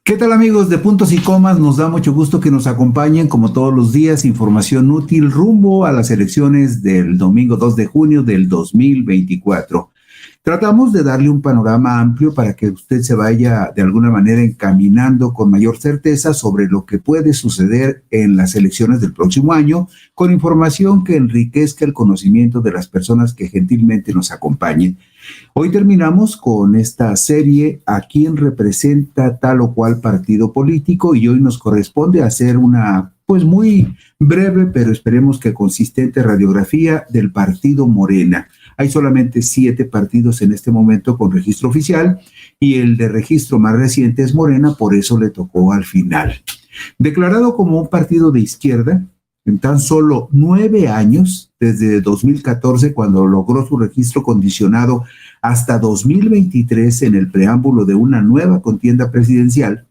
¿Qué tal, amigos de Puntos y Comas? Nos da mucho gusto que nos acompañen como todos los días, información útil rumbo a las elecciones del domingo 2 de junio del 2024. Tratamos de darle un panorama amplio para que usted se vaya de alguna manera encaminando con mayor certeza sobre lo que puede suceder en las elecciones del próximo año, con información que enriquezca el conocimiento de las personas que gentilmente nos acompañen. Hoy terminamos con esta serie ¿A quién representa tal o cual partido político? Y hoy nos corresponde hacer una, pues muy breve, pero esperemos que consistente radiografía del partido Morena. Hay solamente 7 partidos en este momento con registro oficial y el de registro más reciente es Morena, por eso le tocó al final. Declarado como un partido de izquierda, en tan solo 9 años, desde 2014, cuando logró su registro condicionado, hasta 2023, en el preámbulo de una nueva contienda presidencial,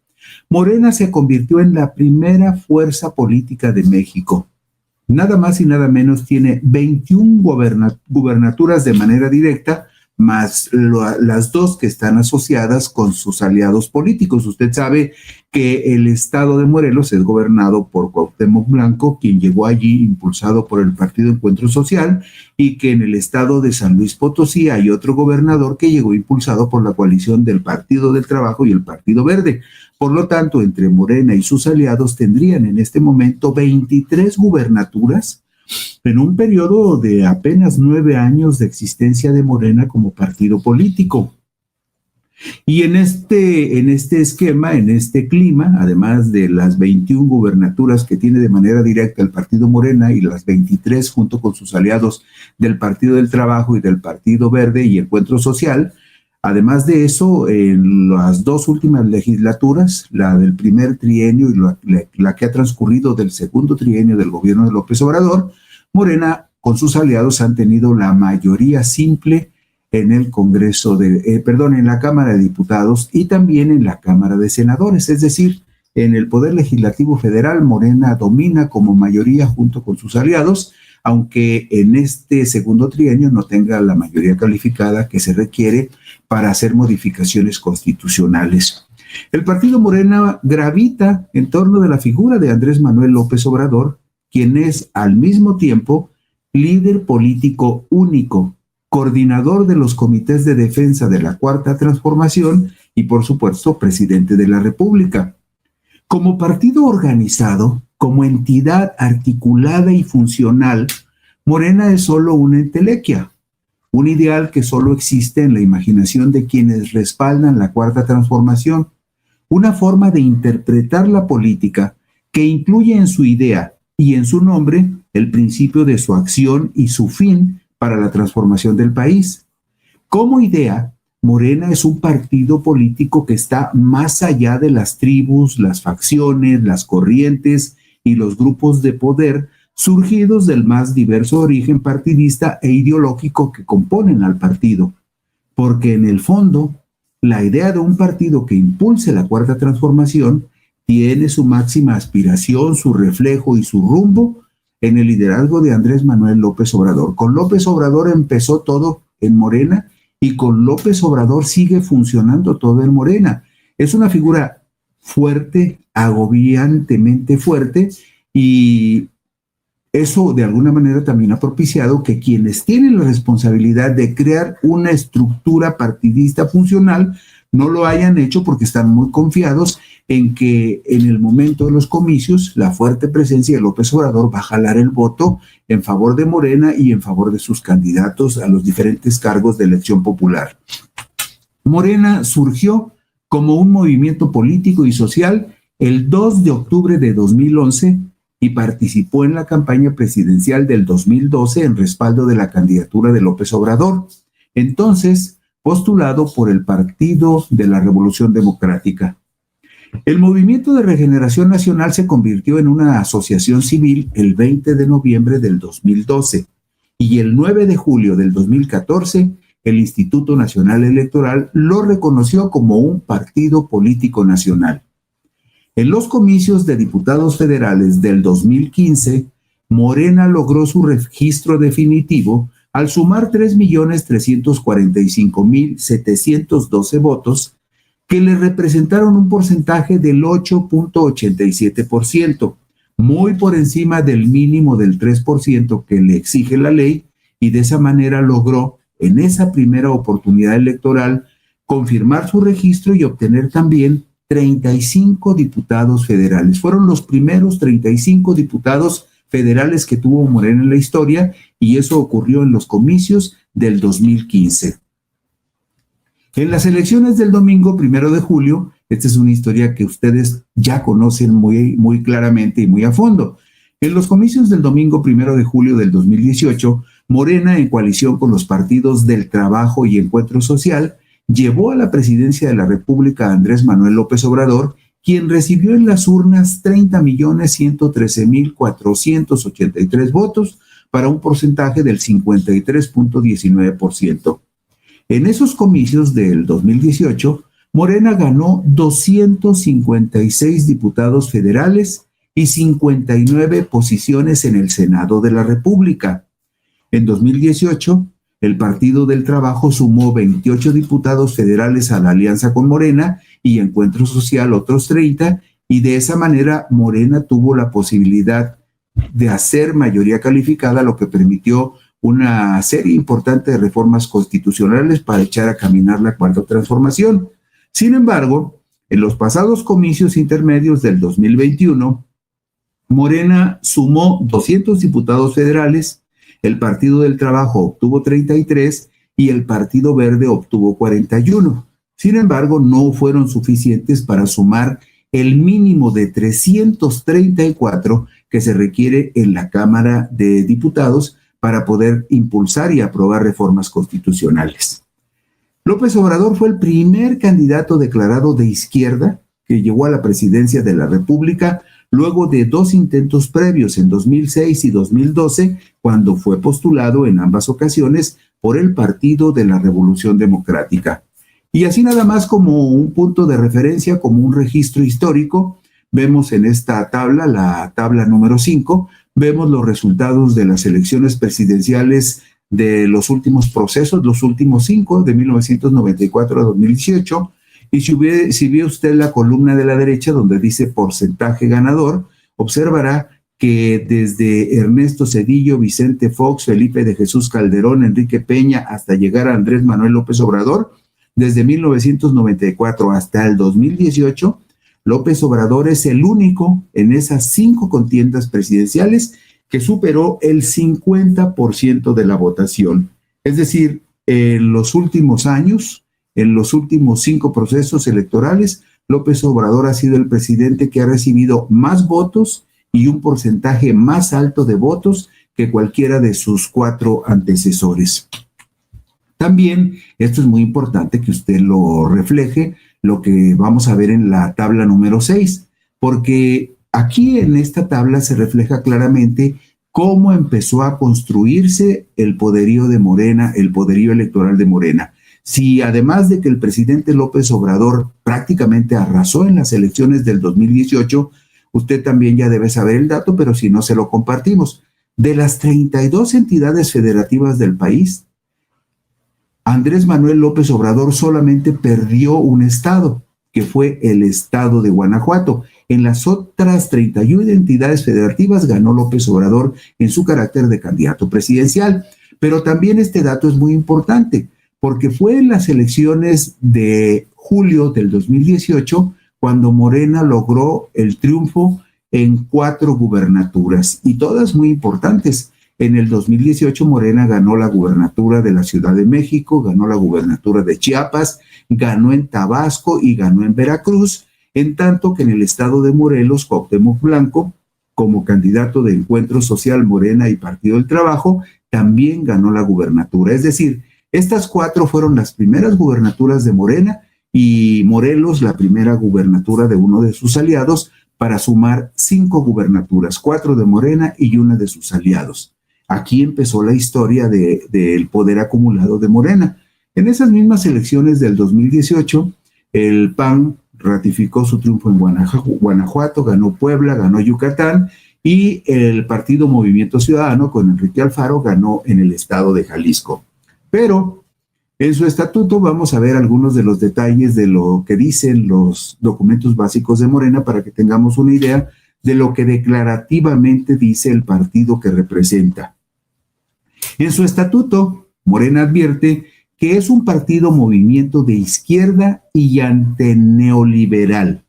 Morena se convirtió en la primera fuerza política de México. Nada más y nada menos tiene 21 gubernaturas de manera directa, más las 2 que están asociadas con sus aliados políticos. Usted sabe que el estado de Morelos es gobernado por Cuauhtémoc Blanco, quien llegó allí impulsado por el Partido Encuentro Social, y que en el estado de San Luis Potosí hay otro gobernador que llegó impulsado por la coalición del Partido del Trabajo y el Partido Verde. Por lo tanto, entre Morena y sus aliados tendrían en este momento 23 gubernaturas en un periodo de apenas 9 años de existencia de Morena como partido político. Y en este esquema, en este clima, además de las 21 gubernaturas que tiene de manera directa el partido Morena y las 23 junto con sus aliados del Partido del Trabajo y del Partido Verde y Encuentro Social, además de eso, en las 2 últimas legislaturas, la del primer trienio y la que ha transcurrido del segundo trienio del gobierno de López Obrador, Morena con sus aliados han tenido la mayoría simple en el Congreso en la Cámara de Diputados y también en la Cámara de Senadores, es decir, en el Poder Legislativo Federal, Morena domina como mayoría junto con sus aliados, aunque en este segundo trienio no tenga la mayoría calificada que se requiere para hacer modificaciones constitucionales. El partido Morena gravita en torno de la figura de Andrés Manuel López Obrador, quien es al mismo tiempo líder político único, coordinador de los comités de defensa de la Cuarta Transformación y, por supuesto, presidente de la República. Como partido organizado, como entidad articulada y funcional, Morena es solo una entelequia, un ideal que solo existe en la imaginación de quienes respaldan la Cuarta Transformación, una forma de interpretar la política que incluye en su idea y en su nombre el principio de su acción y su fin para la transformación del país. Como idea, Morena es un partido político que está más allá de las tribus, las facciones, las corrientes y los grupos de poder surgidos del más diverso origen partidista e ideológico que componen al partido, porque en el fondo, la idea de un partido que impulse la Cuarta Transformación tiene su máxima aspiración, su reflejo y su rumbo en el liderazgo de Andrés Manuel López Obrador. Con López Obrador empezó todo en Morena y con López Obrador sigue funcionando todo en Morena. Es una figura fuerte, agobiantemente fuerte, y eso de alguna manera también ha propiciado que quienes tienen la responsabilidad de crear una estructura partidista funcional no lo hayan hecho porque están muy confiados en que en el momento de los comicios la fuerte presencia de López Obrador va a jalar el voto en favor de Morena y en favor de sus candidatos a los diferentes cargos de elección popular. Morena surgió como un movimiento político y social el 2 de octubre de 2011 y participó en la campaña presidencial del 2012 en respaldo de la candidatura de López Obrador, entonces postulado por el Partido de la Revolución Democrática. El Movimiento de Regeneración Nacional se convirtió en una asociación civil el 20 de noviembre del 2012 y el 9 de julio del 2014 el Instituto Nacional Electoral lo reconoció como un partido político nacional. En los comicios de diputados federales del 2015, Morena logró su registro definitivo al sumar 3.345.712 votos que le representaron un porcentaje del 8.87%, muy por encima del mínimo del 3% que le exige la ley, y de esa manera logró, en esa primera oportunidad electoral, confirmar su registro y obtener también 35 diputados federales. Fueron los primeros 35 diputados federales que tuvo Morena en la historia, y eso ocurrió en los comicios del 2015. En las elecciones del domingo 1 de julio, esta es una historia que ustedes ya conocen muy claramente y muy a fondo. En los comicios del domingo 1 de julio del 2018, Morena, en coalición con los partidos del Trabajo y Encuentro Social, llevó a la presidencia de la República a Andrés Manuel López Obrador, quien recibió en las urnas 30.113.483 votos para un porcentaje del 53.19%. En esos comicios del 2018, Morena ganó 256 diputados federales y 59 posiciones en el Senado de la República. En 2018, el Partido del Trabajo sumó 28 diputados federales a la alianza con Morena y Encuentro Social otros 30, y de esa manera Morena tuvo la posibilidad de hacer mayoría calificada, lo que permitió una serie importante de reformas constitucionales para echar a caminar la Cuarta Transformación. Sin embargo, en los pasados comicios intermedios del 2021, Morena sumó 200 diputados federales, el Partido del Trabajo obtuvo 33 y el Partido Verde obtuvo 41. Sin embargo, no fueron suficientes para sumar el mínimo de 334 que se requiere en la Cámara de Diputados para poder impulsar y aprobar reformas constitucionales. López Obrador fue el primer candidato declarado de izquierda que llegó a la presidencia de la República luego de 2 intentos previos en 2006 y 2012, cuando fue postulado en ambas ocasiones por el Partido de la Revolución Democrática. Y así nada más como un punto de referencia, como un registro histórico, vemos en esta tabla, la tabla número 5, vemos los resultados de las elecciones presidenciales de los últimos procesos, los últimos 5, de 1994 a 2018, y si ve usted la columna de la derecha donde dice porcentaje ganador, observará que desde Ernesto Zedillo, Vicente Fox, Felipe de Jesús Calderón, Enrique Peña, hasta llegar a Andrés Manuel López Obrador, desde 1994 hasta el 2018, López Obrador es el único en esas 5 contiendas presidenciales que superó el 50% de la votación. Es decir, en los últimos años, en los últimos 5 procesos electorales, López Obrador ha sido el presidente que ha recibido más votos y un porcentaje más alto de votos que cualquiera de sus 4 antecesores. También, esto es muy importante que usted lo refleje, lo que vamos a ver en la tabla número 6, porque aquí en esta tabla se refleja claramente cómo empezó a construirse el poderío de Morena, el poderío electoral de Morena. Si además de que el presidente López Obrador prácticamente arrasó en las elecciones del 2018, usted también ya debe saber el dato, pero si no se lo compartimos. De las 32 entidades federativas del país, Andrés Manuel López Obrador solamente perdió un estado, que fue el estado de Guanajuato. En las otras 31 entidades federativas ganó López Obrador en su carácter de candidato presidencial. Pero también este dato es muy importante, porque fue en las elecciones de julio del 2018 cuando Morena logró el triunfo en 4 gubernaturas, y todas muy importantes. En el 2018 Morena ganó la gubernatura de la Ciudad de México, ganó la gubernatura de Chiapas, ganó en Tabasco y ganó en Veracruz, en tanto que en el estado de Morelos, Cuauhtémoc Blanco como candidato de Encuentro Social, Morena y Partido del Trabajo, también ganó la gubernatura. Es decir, estas 4 fueron las primeras gubernaturas de Morena y Morelos la primera gubernatura de uno de sus aliados, para sumar 5 gubernaturas, 4 de Morena y una de sus aliados. Aquí empezó la historia del poder acumulado de Morena. En esas mismas elecciones del 2018, el PAN ratificó su triunfo en Guanajuato, ganó Puebla, ganó Yucatán, y el partido Movimiento Ciudadano, con Enrique Alfaro, ganó en el estado de Jalisco. Pero en su estatuto vamos a ver algunos de los detalles de lo que dicen los documentos básicos de Morena para que tengamos una idea de lo que declarativamente dice el partido que representa. En su estatuto, Morena advierte que es un partido movimiento de izquierda y antineoliberal,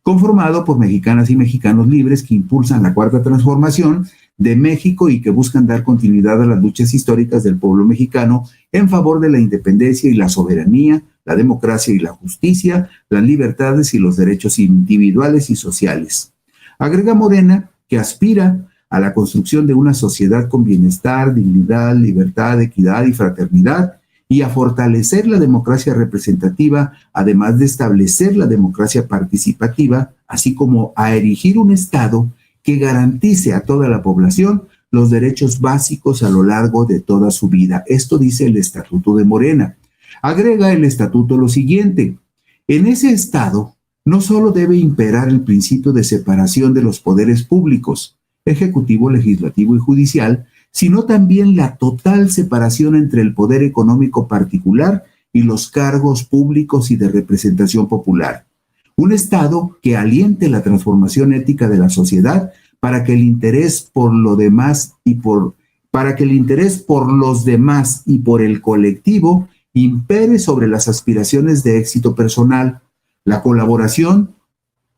conformado por mexicanas y mexicanos libres que impulsan la cuarta transformación de México y que buscan dar continuidad a las luchas históricas del pueblo mexicano en favor de la independencia y la soberanía, la democracia y la justicia, las libertades y los derechos individuales y sociales. Agrega Morena que aspira a la construcción de una sociedad con bienestar, dignidad, libertad, equidad y fraternidad, y a fortalecer la democracia representativa, además de establecer la democracia participativa, así como a erigir un Estado que garantice a toda la población los derechos básicos a lo largo de toda su vida. Esto dice el Estatuto de Morena. Agrega el Estatuto lo siguiente: en ese Estado no solo debe imperar el principio de separación de los poderes públicos, ejecutivo, legislativo y judicial, sino también la total separación entre el poder económico particular y los cargos públicos y de representación popular. Un Estado que aliente la transformación ética de la sociedad para que el interés por lo demás para que el interés por los demás y por el colectivo impere sobre las aspiraciones de éxito personal, la colaboración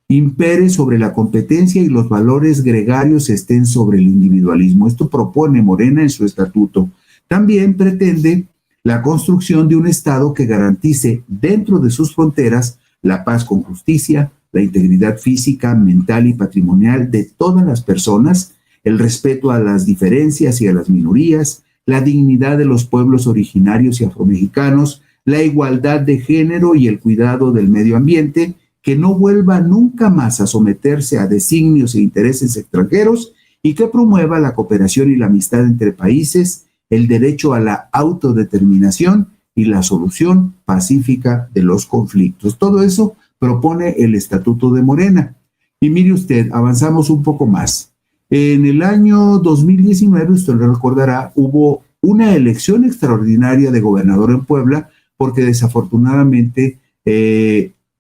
impere sobre la competencia y los valores gregarios estén sobre el individualismo. Esto propone Morena en su estatuto. También pretende la construcción de un Estado que garantice dentro de sus fronteras la paz con justicia, la integridad física, mental y patrimonial de todas las personas, el respeto a las diferencias y a las minorías, la dignidad de los pueblos originarios y afromexicanos, la igualdad de género y el cuidado del medio ambiente, que no vuelva nunca más a someterse a designios e intereses extranjeros y que promueva la cooperación y la amistad entre países, el derecho a la autodeterminación y la solución pacífica de los conflictos. Todo eso propone el Estatuto de Morena. Y mire usted, avanzamos un poco más. En el año 2019, usted lo recordará, hubo una elección extraordinaria de gobernador en Puebla porque desafortunadamente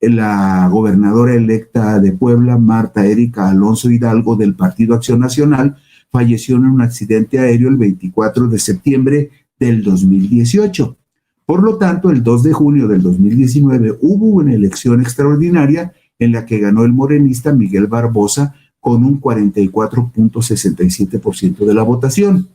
la gobernadora electa de Puebla, Marta Erika Alonso Hidalgo, del Partido Acción Nacional, falleció en un accidente aéreo el 24 de septiembre del 2018. Por lo tanto, el 2 de junio del 2019 hubo una elección extraordinaria en la que ganó el morenista Miguel Barbosa con un 44.67% de la votación.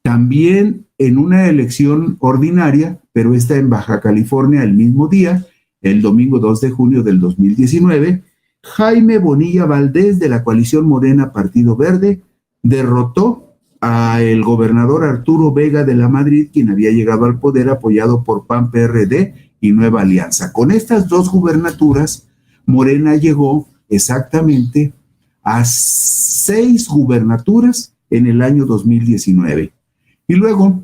También en una elección ordinaria, pero esta en Baja California el mismo día, el domingo 2 de junio del 2019, Jaime Bonilla Valdés, de la coalición Morena Partido Verde, derrotó al gobernador Arturo Vega de la Madrid, quien había llegado al poder apoyado por PAN, PRD y Nueva Alianza. Con estas 2 gubernaturas, Morena llegó exactamente a 6 gubernaturas en el año 2019. Y luego,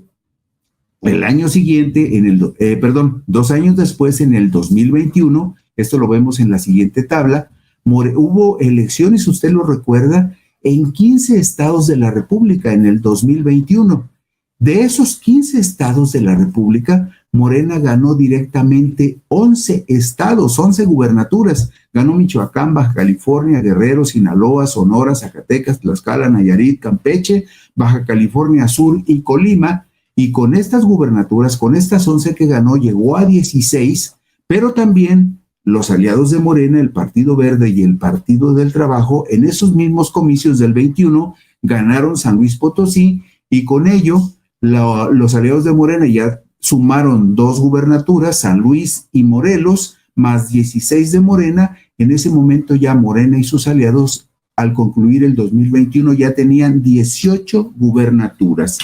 el año siguiente, 2 años después, en el 2021, esto lo vemos en la siguiente tabla, hubo elecciones, usted lo recuerda, en 15 estados de la República en el 2021. De esos 15 estados de la República, Morena ganó directamente 11 estados, 11 gubernaturas. Ganó Michoacán, Baja California, Guerrero, Sinaloa, Sonora, Zacatecas, Tlaxcala, Nayarit, Campeche, Baja California Sur y Colima. Y con estas gubernaturas, con estas 11 que ganó, llegó a 16, pero también los aliados de Morena, el Partido Verde y el Partido del Trabajo, en esos mismos comicios del 21, ganaron San Luis Potosí, y con ello los aliados de Morena ya sumaron 2 gubernaturas, San Luis y Morelos, más 16 de Morena. En ese momento ya Morena y sus aliados al concluir el 2021 ya tenían 18 gubernaturas.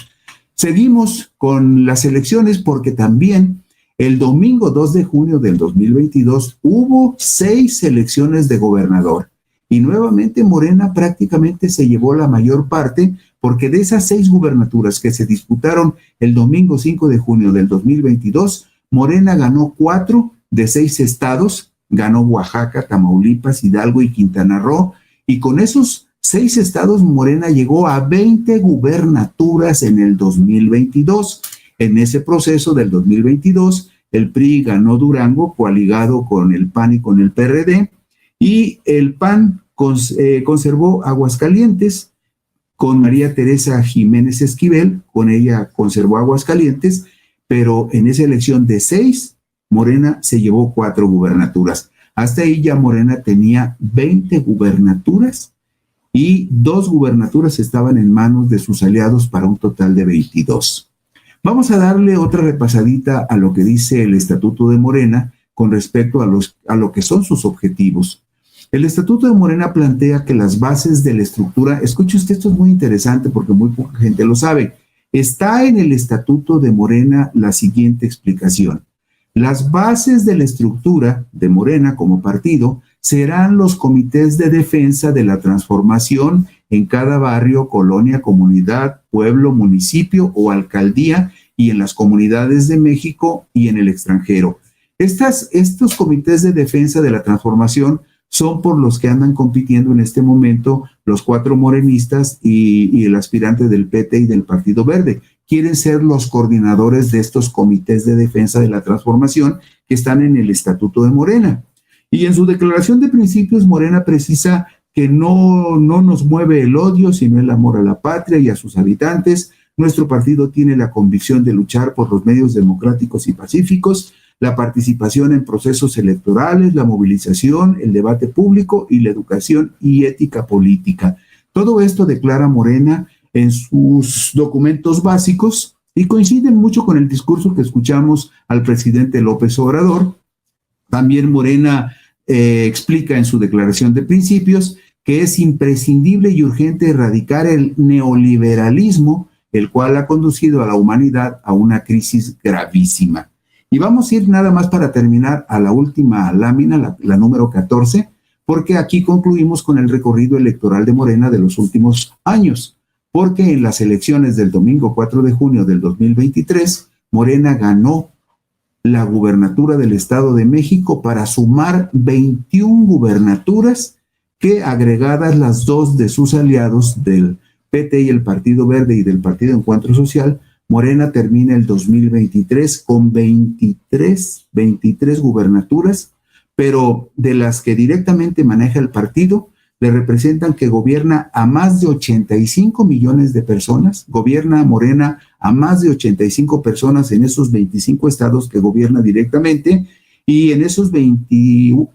Seguimos con las elecciones porque también el domingo 2 de junio del 2022 hubo 6 elecciones de gobernador y nuevamente Morena prácticamente se llevó la mayor parte porque de esas 6 gubernaturas que se disputaron el domingo 5 de junio del 2022, Morena ganó 4 de 6 estados, ganó Oaxaca, Tamaulipas, Hidalgo y Quintana Roo, y con esos 6 estados Morena llegó a 20 gubernaturas en el 2022. En ese proceso del 2022, el PRI ganó Durango, coaligado con el PAN y con el PRD, y el PAN conservó Aguascalientes con María Teresa Jiménez Esquivel, con ella conservó Aguascalientes, pero en esa elección de 6, Morena se llevó 4 gubernaturas. Hasta ahí ya Morena tenía 20 gubernaturas y 2 gubernaturas estaban en manos de sus aliados para un total de 22. Vamos a darle otra repasadita a lo que dice el Estatuto de Morena con respecto a lo que son sus objetivos. El Estatuto de Morena plantea que las bases de la estructura, escuche usted, esto es muy interesante porque muy poca gente lo sabe, está en el Estatuto de Morena la siguiente explicación. Las bases de la estructura de Morena como partido serán los comités de defensa de la transformación en cada barrio, colonia, comunidad, pueblo, municipio o alcaldía y en las comunidades de México y en el extranjero. Estos comités de defensa de la transformación son por los que andan compitiendo en este momento los 4 morenistas y el aspirante del PT y del Partido Verde. Quieren ser los coordinadores de estos comités de defensa de la transformación que están en el Estatuto de Morena. Y en su declaración de principios, Morena precisa que no nos mueve el odio, sino el amor a la patria y a sus habitantes. Nuestro partido tiene la convicción de luchar por los medios democráticos y pacíficos, la participación en procesos electorales, la movilización, el debate público y la educación y ética política. Todo esto declara Morena en sus documentos básicos y coinciden mucho con el discurso que escuchamos al presidente López Obrador. También Morena explica en su declaración de principios que es imprescindible y urgente erradicar el neoliberalismo, el cual ha conducido a la humanidad a una crisis gravísima. Y vamos a ir nada más para terminar a la última lámina, la número 14, porque aquí concluimos con el recorrido electoral de Morena de los últimos años, porque en las elecciones del domingo 4 de junio del 2023, Morena ganó la gubernatura del Estado de México para sumar 21 gubernaturas que, agregadas las 2 de sus aliados del PT y el Partido Verde y del Partido Encuentro Social, Morena termina el 2023 con 23 gubernaturas, pero de las que directamente maneja el partido, le representan que gobierna a más de 85 millones de personas, gobierna Morena a más de 85 personas en esos 25 estados que gobierna directamente, y en esos 21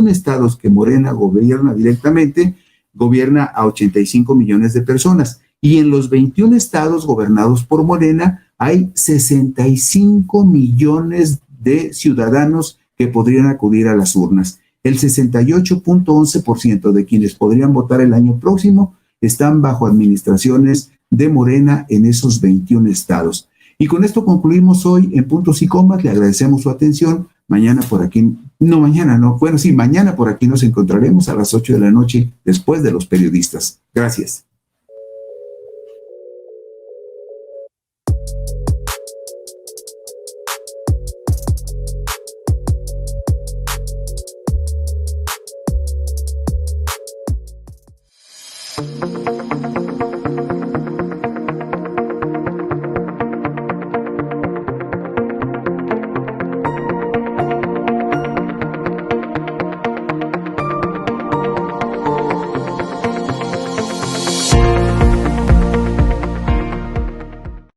estados que Morena gobierna directamente, gobierna a 85 millones de personas. Y en los 21 estados gobernados por Morena hay 65 millones de ciudadanos que podrían acudir a las urnas. El 68.11% de quienes podrían votar el año próximo están bajo administraciones de Morena en esos 21 estados. Y con esto concluimos hoy en Puntos y Comas. Le agradecemos su atención. Mañana por aquí nos encontraremos a las 8 de la noche después de Los Periodistas. Gracias.